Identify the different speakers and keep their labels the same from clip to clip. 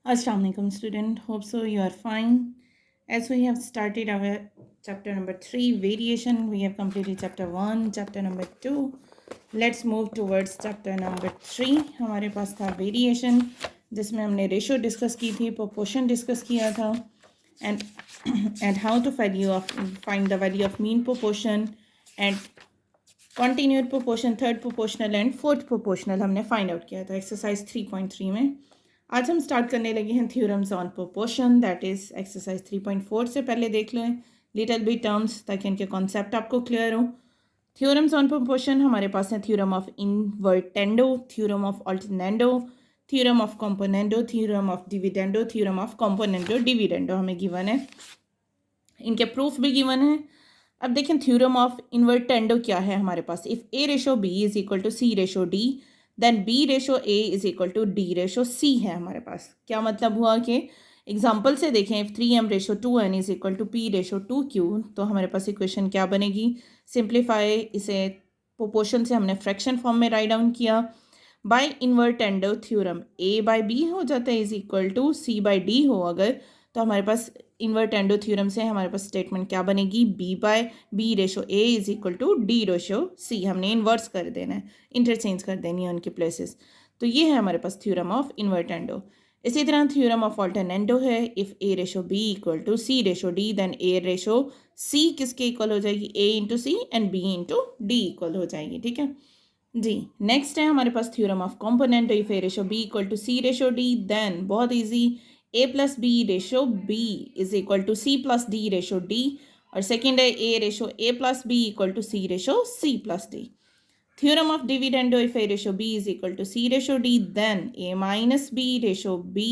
Speaker 1: Assalamu alaikum student, hope so you are fine. As we have started our chapter number 3 variation, we have completed chapter 1, chapter number 2. Let's move towards chapter number 3. हमारे पास था variation जिसमें हमने ratio discuss की थी, proportion discuss किया था and and how to find the value of mean proportion and continued proportion, third proportional and fourth proportional हमने फाइंड आउट किया था एक्सरसाइज 3.3 में। आज हम स्टार्ट करने लगे हैं theorems on proportion, that is exercise 3.4 से पहले देख लें लिटिल बिट टर्म्स ताकि इनके कॉन्सेप्ट आपको क्लियर हो। थ्योरम्स ऑन प्रोपोर्शन हमारे पास है theorem of invertendo, theorem of alternendo, theorem of componendo, theorem of dividendo, theorem of componendo dividendo हमें गिवन है, इनके प्रूफ भी गिवन है। अब देखें थ्योरम ऑफ इन्वर्टेंडो क्या है हमारे पास, if A ratio B is equal to C ratio D then B ratio A is equal to D ratio C है हमारे पास। क्या मतलब हुआ कि एग्जाम्पल से देखें if 3m ratio 2n is equal to p ratio 2q तो हमारे पास इक्वेशन क्या बनेगी, सिंप्लीफाई इसे प्रोपोर्शन से हमने फ्रैक्शन फॉर्म में राइट डाउन किया। By invertendo theorem a by b हो जाता है is equal to c by d हो अगर, तो हमारे पास इन्वर्टेंडो थ्योरम से हमारे पास स्टेटमेंट क्या बनेगी, b by b ratio a is equal to d ratio c। हमने इन्वर्स कर देना है, इंटरचेंज कर देनी है उनके प्लेसेस। तो ये है हमारे पास थ्योरम ऑफ इन्वर्टेंडो। इसी तरह थ्योरम ऑफ अल्टरनेंडो है, if a ratio b equal to c ratio d then a ratio c किसके इक्वल हो जाएगी, a into C and b into D equal हो जाएगी। ठीक है जी। नेक्स्ट है हमारे पास theorem of component, if a ratio b equal to c ratio d then बहुत easy a plus B ratio b is equal to c plus d ratio d, और सेकेंड है a ratio a plus b equal to c ratio c plus d। Theorem of dividendo, if a ratio b is equal to c ratio d then a minus b ratio b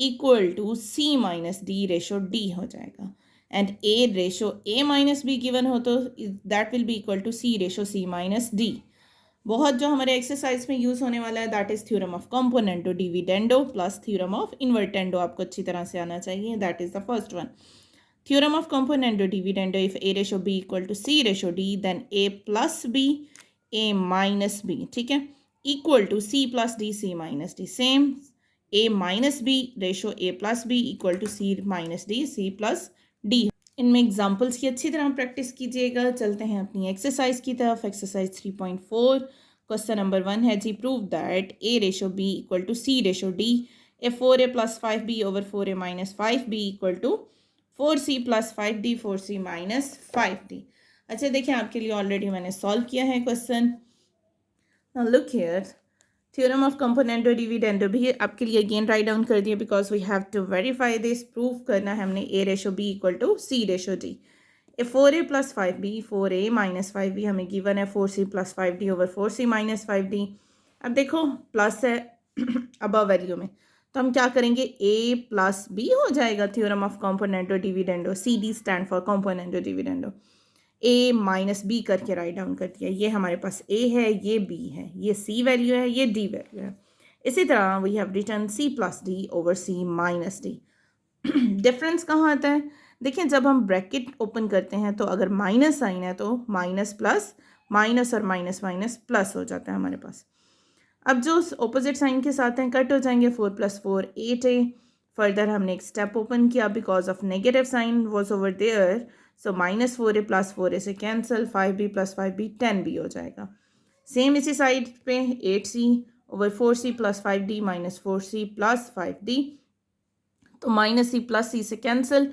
Speaker 1: equal to c minus d ratio d हो जाएगा, and a ratio a minus b given हो तो that will be equal to c ratio c minus d। बहुत जो हमारे exercise में use होने वाला है that is theorem of componendo dividendo plus theorem of invertendo, आपको अच्छी तरह से आना चाहिए, that is the first one. Theorem of componendo dividendo, if a ratio b equal to c ratio d then a plus b a minus b, ठीक है, equal to c plus d c minus d, same a minus b ratio a plus b equal to c minus d c plus d। इनमें examples की अच्छी तरह practice कीजिएगा। चलते हैं अपनी एक्सरसाइज की तरफ। एक्सरसाइज 3.4 क्वेश्चन नंबर 1 है जी, prove that a ratio b equal to c ratio d A 4a plus 5b over 4a minus 5b equal to 4c plus 5d 4c minus 5d। अच्छा देखिए आपके लिए ऑलरेडी मैंने solve किया है question. Now look here, theorem of componendo dividendo भी आपके लिए अगेन राइट डाउन कर दिया because we have to verify this. Prove करना है हमने a ratio b equal to c ratio d A 4a plus 5b 4a minus 5b हमें given है 4c plus 5d over 4c minus 5d। अब देखो plus है above value में तो हम क्या करेंगे, a प्लस b हो जाएगा theorem of componendo dividendo, C D stand for componendo dividendo. a minus b करके राइट डाउन कर दिया, ये हमारे पास a है, ये b है, ये c वैल्यू है, ये d वैल्यू है। इसी तरह we have written c plus d over c minus d। Difference कहाँ आता है, देखिए जब हम ब्रैकेट ओपन करते हैं तो अगर माइनस साइन है तो माइनस प्लस माइनस और माइनस माइनस प्लस हो जाता है हमारे पास। अब जो ऑपोजिट साइन के साथ हैं कट हो जाएंगे, 4 प्लस 4 8 है। फर्दर हमने एक स्टेप ओपन किया because of negative sign was over there, so minus 4a plus 4a से cancel, 5b plus 5b 10b हो जाएगा। सेम इसी साइड पे 8c over 4c plus 5d minus 4c plus 5d, तो minus c plus c से cancel,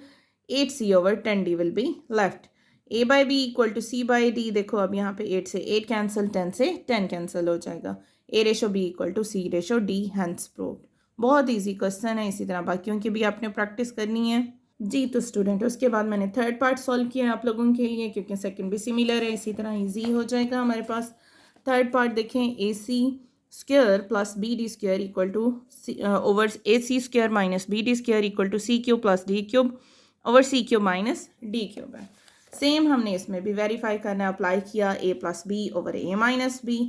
Speaker 1: 8c over 10d will be left. a by b equal to c by d, देखो अब यहाँ पे 8 से 8 कैंसिल, 10 से 10 कैंसिल हो जाएगा, a ratio b equal to c ratio d, hence proved. बहुत इजी क्वेश्चन है, इसी तरह बाकियों की भी आपने प्रैक्टिस करनी है जी। तो स्टूडेंट उसके बाद मैंने थर्ड पार्ट सॉल्व किया है आप लोगों के लिए क्योंकि सेकंड भी सिमिलर है, इसी तरह इजी हो जाएगा हमारे पास। थर्ड पार्ट देखें, A C square plus B D square equal to over A C square minus B D square equal to C cube plus D cube over C cube minus D cube है। Same हमने इसमें भी verify करना, apply किया A plus B over A minus B,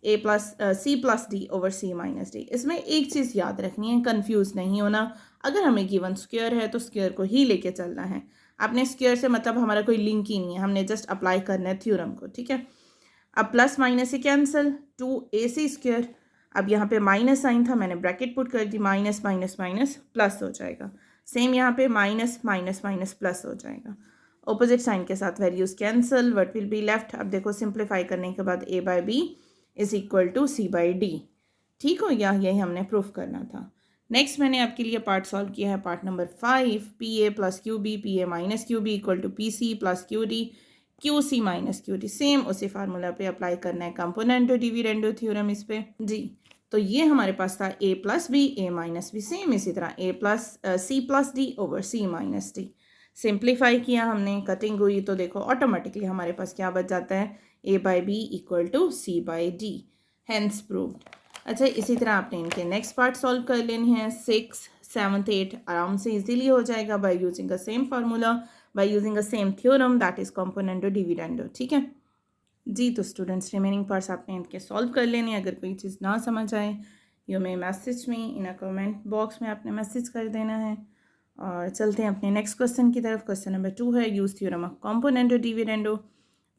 Speaker 1: A plus C plus D over C minus D. इसमें एक चीज़ याद रखनी है, कंफ्यूज नहीं होना, अगर हमें गिवन स्क्वायर है तो स्क्वायर को ही लेके चलना है। आपने स्क्वायर से मतलब हमारा कोई लिंक ही नहीं है, हमने जस्ट अप्लाई करना है थ्योरम को, ठीक है। अब प्लस माइनस से कैंसिल, 2ac स्क्वायर, अब यहाँ पे माइनस साइन था, मैंने ब्रैकेट पुट कर दी, माइनस माइनस माइनस प्लस हो जाएगा। सेम यहाँ पे माइनस माइनस माइनस प्लस हो जाएगा। ऑपोजिट साइन के साथ values cancel, what will be left. अब देखो सिंप्लीफाई करने के बाद a by b is equal to c by d. ठीक हो गया, यही हमने प्रूफ करना था। नेक्स्ट मैंने आपके लिए पार्ट सॉल्व किया है, part number 5, p a plus q b p a minus q b equal to p c plus q d q c minus q d. Same उसी फार्मूला पे अप्लाई करना है कंपोनेंटो डिविडेंडो थ्योरम इस पे जी। तो ये हमारे पास था a plus b a minus b, same इसी तरह a plus C plus D over C minus d. Simplify किया हमने, कटिंग हुई, तो देखो ऑटोमेटिकली हमारे पास क्या बच जाता है, a by b equal to c by d, hence proved. अच्छा, इसी तरह आपने इनके नेक्स्ट पार्ट सॉल्व कर लेने हैं। 6, 7, 8 आराम से इजीली हो जाएगा by using the same formula, by using the same theorem, that is कंपोनेंटो dividendo. ठीक है जी। तो स्टूडेंट्स रिमेनिंग पार्ट्स आपने इनके सॉल्व कर लेने। अगर कोई चीज़ ना समझ आए, you may message me in a comment box में आपने मैसेज कर देना है। और चलते हैं अपने नेक्स्ट क्वेश्चन की तरफ। क्वेश्चन नंबर 2 है, use theorem of componendo dividendo,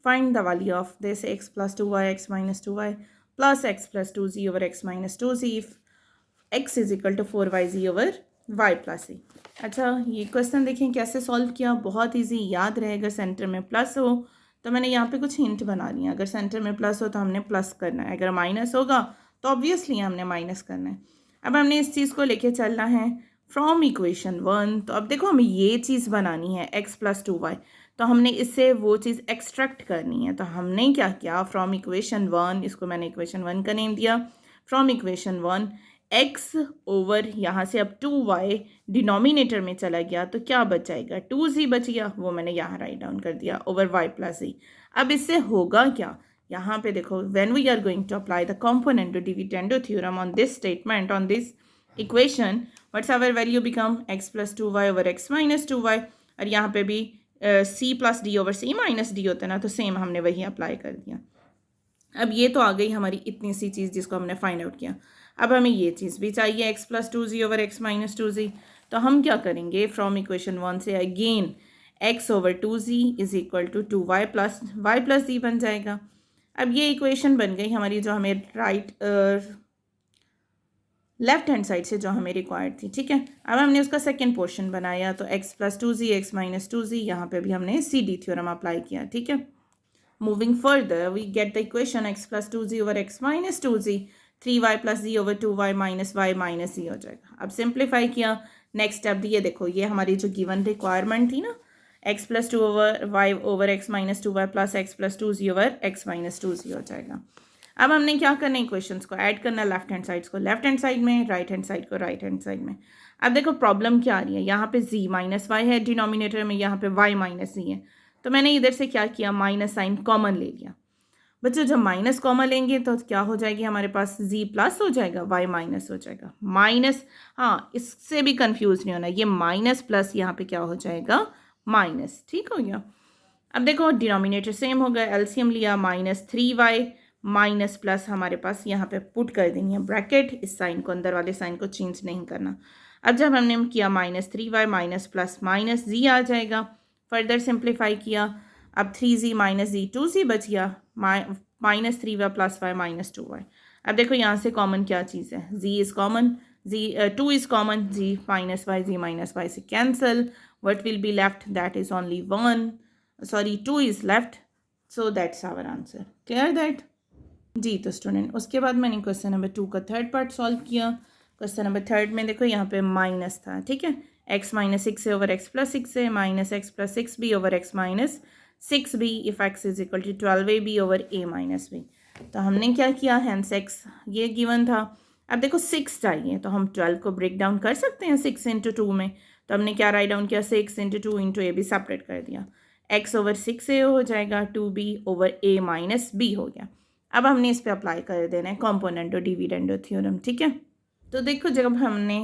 Speaker 1: find the value of this x plus 2y x minus 2y plus x plus 2z over x minus 2z if x is equal to 4yz over y plus z। अच्छा, ये question देखें कैसे solve किया, बहुत easy, याद रहेगा। Centre में plus हो तो मैंने यहाँ पे कुछ हिंट बना लिया, अगर सेंटर में प्लस हो तो हमने प्लस करना है, अगर माइनस होगा तो ऑब्वियसली हमने माइनस करना है। अब हमने इस चीज़ को लेके चलना है फ्रॉम इक्वेशन 1। तो अब देखो हमें ये चीज़ बनानी है x प्लस 2y, तो हमने इससे वो चीज़ एक्सट्रैक्ट करनी है। तो हमने क्या किया, फ्रॉम इक्वेशन 1, इसको मैंने इक्वेशन 1 का नेम दिया, फ्रॉम इक्वेशन 1 x ओवर यहाँ से अब 2y डिनोमिनेटर में चला गया तो क्या बच जाएगा, 2z बच गया, वो मैंने यहाँ राइट डाउन कर दिया, ओवर y प्लस z। अब इससे होगा क्या, यहाँ पे देखो, when we are going to apply the componendo dividendo theorem on this statement, on this equation, what's our value become x plus 2y over x minus 2y, और यहाँ पे भी c plus D over c minus d होता है ना, तो same हमने वही अप्लाई कर दिया। अब ये तो आ गई हमारी इतनी सी चीज़ जिसको हमने फाइंड आउट किया। अब हमें ये चीज़ भी चाहिए, x plus 2z over x minus 2z। तो हम क्या करेंगे, फ्रॉम इक्वेशन 1 से again x over 2z is equal to 2y plus z बन जाएगा। अब ये इक्वेशन बन गई हमारी, जो हमें लेफ्ट हैंड साइड से जो हमें रिक्वायर्ड थी। ठीक है, अब हमने उसका सेकेंड पोर्शन बनाया, तो x plus 2z x minus 2z, यहाँ पे भी हमने सी डी थ्योरम अप्लाई किया। ठीक है, moving further we get the equation x plus 2z over x minus 2z 3y plus z over 2y minus y minus z हो जाएगा। अब सिंप्लीफाई किया, नेक्स्ट स्टेप ये देखो, ये हमारी जो गिवन रिक्वायरमेंट थी ना, x plus 2 over y over x minus 2y plus x plus 2z over x minus 2z हो जाएगा। अब हमने क्या करना है, इक्वेशंस को ऐड करना, लेफ्ट हैंड साइड्स को लेफ्ट हैंड साइड में, राइट हैंड साइड को राइट हैंड साइड में। अब देखो प्रॉब्लम क्या आ रही है, यहाँ पे z माइनस वाई है डिनोमिनेटर में, यहाँ पे y माइनस z है, तो मैंने इधर से क्या किया, माइनस साइन कॉमन ले लिया। बच्चों जब माइनस कॉमन लेंगे तो क्या हो जाएगी हमारे पास, z प्लस हो जाएगा, y माइनस हो जाएगा, माइनस, हाँ इससे भी कंफ्यूज नहीं होना, ये माइनस प्लस यहाँ पे क्या हो जाएगा, माइनस। ठीक हो गया। अब देखो डिनोमिनेटर सेम हो गया, एलसीएम लिया, माइनस 3y माइनस प्लस हमारे पास यहाँ पे पुट कर देंगे है ब्रैकेट, इस साइन को, अंदर वाले साइन को चेंज नहीं करना। अब जब हमने किया minus 3y minus plus minus z आ जाएगा, फर्दर सिंप्लीफाई किया, अब 3z माइनस z 2z बच गया, minus 3y plus y minus 2y। अब देखो यहाँ से कॉमन क्या चीज़ है, z is common, 2 is common, z minus y से cancel, what will be left, that is only 1, sorry 2 is left, so that's our answer. Clear that जी। तो स्टूडेंट उसके बाद मैंने क्वेश्चन नंबर 2 का थर्ड पार्ट सॉल्व किया। Question number 3 में देखो यहाँ पे माइनस था। ठीक है, x minus 6 over x plus 6 है, minus x plus 6 b over x minus 6 b if x is equal to 12a b over a minus b। तो हमने क्या किया, हैंस x ये गिवन था। अब देखो 6 चाहिए, तो हम 12 को ब्रेक डाउन कर सकते हैं 6 इंटू 2 में, तो हमने क्या राइट डाउन किया, 6 into 2 into A B separate कर दिया, x ओवर 6a हो जाएगा, 2b over a minus b हो गया। अब हमने इस पर अप्लाई कर देना है कंपोनेंटो डिविडेंडो थ्योरम। ठीक है, तो देखो जब हमने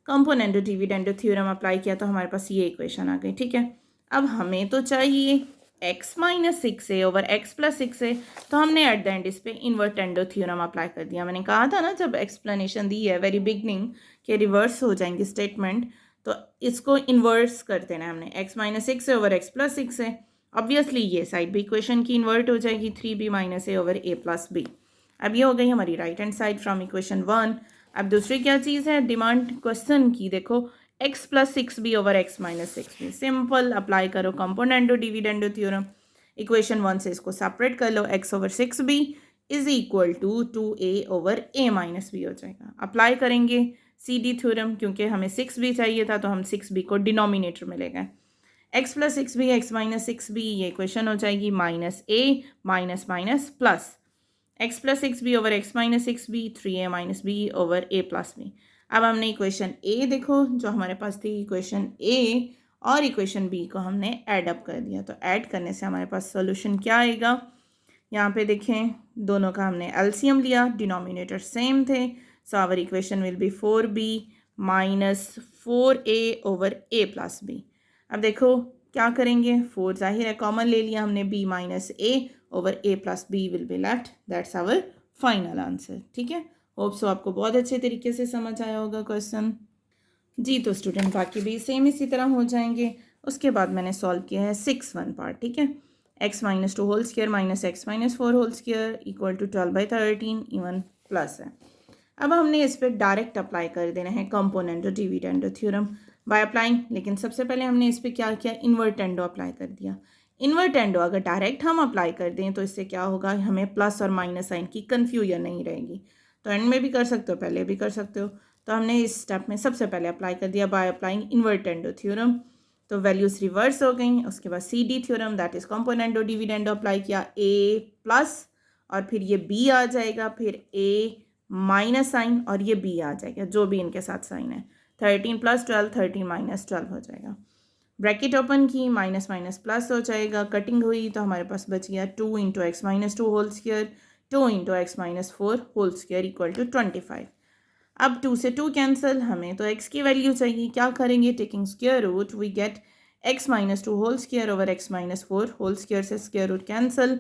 Speaker 1: कंपोनेंटो डिविडेंडो थ्योरम अप्लाई किया तो हमारे पास ये इक्वेशन आ गई। ठीक है, अब हमें तो चाहिए x minus 6a over x plus 6a, तो हमने एट द एंड इस पर इन्वर्टेंडो थ्योरम अप्लाई कर दिया। मैंने कहा था ना जब एक्सप्लेनेशन दी है वेरी बिगनिंग के रिवर्स हो जाएंगे स्टेटमेंट, तो इसको इन्वर्स कर देना है हमने, x minus 6a over x plus 6a, obviously ये साइड भी इक्वेशन की इन्वर्ट हो जाएगी, 3b minus a over a plus b। अब ये हो गई हमारी right hand side from equation 1। अब दूसरी क्या चीज़ है डिमांड क्वेश्चन की, देखो x plus 6b over x minus 6b। Simple, apply करो कंपोनेंडो डिविडेंडो थ्योरम। इक्वेशन 1 से इसको सेपरेट कर लो, x over 6b is equal to 2a over a minus b हो जाएगा। अप्लाई करेंगे CD थ्योरम, क्योंकि हमें 6b चाहिए था तो हम 6b को डिनोमिनेटर में ले गए। x plus 6b x minus 6b, ये इक्वेशन हो जाएगी minus a minus minus plus x plus 6b over x minus 6b 3a minus b over a plus b। अब हमने इक्वेशन a देखो जो हमारे पास थी, इक्वेशन a और इक्वेशन b को हमने ऐड अप कर दिया। तो ऐड करने से हमारे पास सोल्यूशन क्या आएगा, यहाँ पे देखें दोनों का हमने एलसीएम लिया, डिनोमिनेटर सेम थे, so our equation will be 4b minus 4a over a plus b। अब देखो क्या करेंगे, 4 जाहिर है कॉमन ले लिया हमने, b minus a over a plus b will be left, that's our final answer. ठीक है, होप सो आपको बहुत अच्छे तरीके से समझ आया होगा क्वेश्चन। जी तो स्टूडेंट बाकी भी सेम इसी तरह हो जाएंगे। उसके बाद मैंने सॉल्व किया है 6(1) पार्ट। ठीक है, x minus 2 whole square minus x minus 4 whole square equal to 12/13 even plus है। अब हमने इस पर डायरेक्ट अप्लाई कर देना है componendo dividendo theorem by applying. लेकिन सबसे पहले हमने इस पर क्या किया, इन्वर्टेंडो अप्लाई कर दिया। इन्वर्टेंडो अगर डायरेक्ट हम अप्लाई कर दें तो इससे क्या होगा, हमें प्लस और माइनस साइन की कन्फ्यूजन नहीं रहेगी। तो एंड में भी कर सकते हो, पहले भी कर सकते हो। तो हमने इस स्टेप में सबसे पहले अप्लाई कर दिया बाय अप्लाइंग इन्वर्टेंडो थ्योरम। तो वैल्यूज रिवर्स हो गई। उसके बाद CD theorem that is componendo dividendo apply किया, a प्लस और फिर ये b आ जाएगा, फिर a माइनस साइन और ये b आ जाएगा, जो भी इनके साथ साइन है। 13 प्लस 12 13 माइनस 12 हो जाएगा। ब्रैकेट ओपन की, माइनस माइनस प्लस हो जाएगा, कटिंग हुई तो हमारे पास बच गया 2 into x minus 2 whole square 2 into x minus 4 whole square equal to 25। अब 2 से 2 कैंसिल, हमें तो x की वैल्यू चाहिए। क्या करेंगे, taking square root we get x minus 2 whole square over x minus 4 whole square से square root cancel.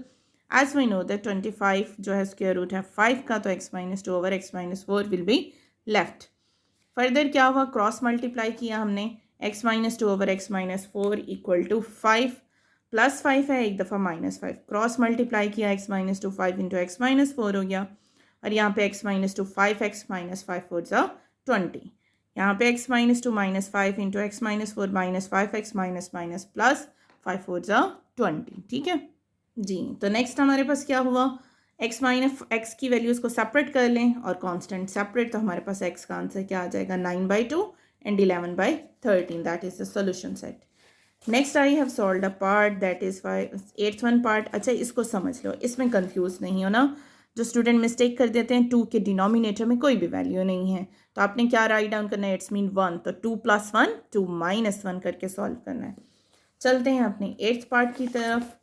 Speaker 1: As we know that 25 जो है स्क्वायर रूट है 5 का, तो x minus 2 over x minus 4 will be left. Further क्या हुआ, cross multiply किया हमने, x minus 2 over x minus 4 equal to 5 plus 5 है, एक दफ़ा माइनस 5 क्रॉस मल्टीप्लाई किया, x minus 2 5 into x minus 4 हो गया। और यहाँ पे x माइनस 2 5x माइनस 5 4 ज़ा 20। यहाँ पे x minus 2 minus 5 into x minus 4 minus 5x minus minus plus 5 4 ज़ा 20। ठीक है जी, तो नेक्स्ट हमारे पास क्या हुआ, x माइनस x की वैल्यूज़ को सेपरेट कर लें और कांस्टेंट सेपरेट, तो हमारे पास x का आंसर क्या आ जाएगा 9/2 and 11/13, that is the solution set. Next I have solved a part that is 8th part. अच्छा इसको समझ लो, इसमें कंफ्यूज नहीं हो ना। जो स्टूडेंट मिस्टेक कर देते हैं 2 के डिनोमिनेटर में कोई भी वैल्यू नहीं है, तो आपने क्या राइट डाउन करना है, इट्स मीन 1, तो 2 + 1 2 - 1 करके सॉल्व करना है। चलते हैं अपने 8th पार्ट की तरफ।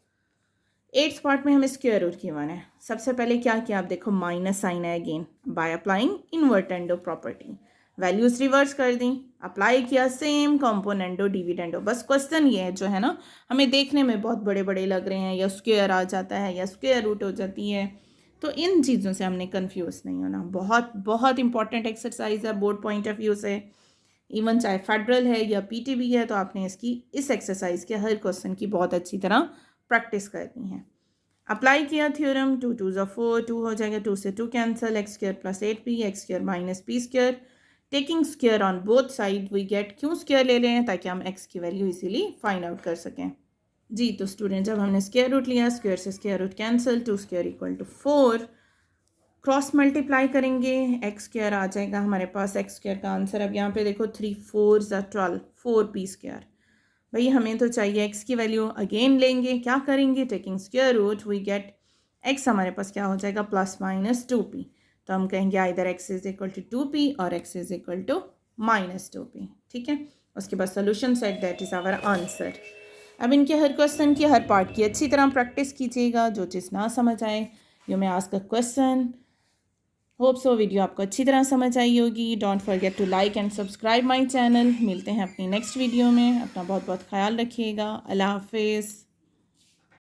Speaker 1: 8th पार्ट में हमें स्क्वायर रूट की वन है। सबसे पहले क्या किया, आप देखो माइनस साइन है again by applying invertendo property, values reverse कर दी, अप्लाई किया सेम कंपोनेंडो डिविडेंडो। बस क्वेश्चन ये है जो है ना, हमें देखने में बहुत बड़े बड़े लग रहे हैं, या स्क्वायर आ जाता है या स्क्वायर रूट हो जाती है, तो इन चीज़ों से हमने कंफ्यूज नहीं होना। बहुत बहुत इंपॉर्टेंट एक्सरसाइज है बोर्ड पॉइंट ऑफ व्यू से, इवन चाहे फेडरल है या PTB है, तो आपने इसकी इस एक्सरसाइज के हर क्वेश्चन की बहुत अच्छी तरह प्रैक्टिस करनी है। अप्लाई किया थ्योरम, 2 2 ज़ा 4 2 हो जाएगा, 2 से 2 cancel, x square plus 8p x square minus p square, taking square on both side we get, क्यों स्क्वायर ले रहे हैं, ताकि हम x की वैल्यू इजीली फाइंड आउट कर सकें। जी तो स्टूडेंट जब हमने स्क्वायर रूट लिया, स्क्वायर से square root cancel, 2 square equal to 4, cross multiply करेंगे, एक्स स्क्वायर आ जाएगा हमारे पास, एक्स स्क्वायर का आंसर। अब यहाँ पे देखो 3 4 ज़ा 12 4p स्क्वायर, भाई हमें तो चाहिए एक्स की वैल्यू, अगेन लेंगे, क्या करेंगे, taking square root we get x हमारे पास क्या हो जाएगा प्लस माइनस 2p, तो हम कहेंगे either x is equal to 2p और x is equal to minus 2p। ठीक है, उसके बाद solution set that is our answer. अब इनके हर क्वेश्चन की हर पार्ट की अच्छी तरह प्रैक्टिस कीजिएगा, जो चीज़ ना समझ आए you may ask a question. Hope so video आपको अच्छी तरह समझ आई होगी। Don't forget to like and subscribe my channel. मिलते हैं अपनी नेक्स्ट वीडियो में, अपना बहुत बहुत ख्याल रखिएगा। अल्लाह हाफिज़।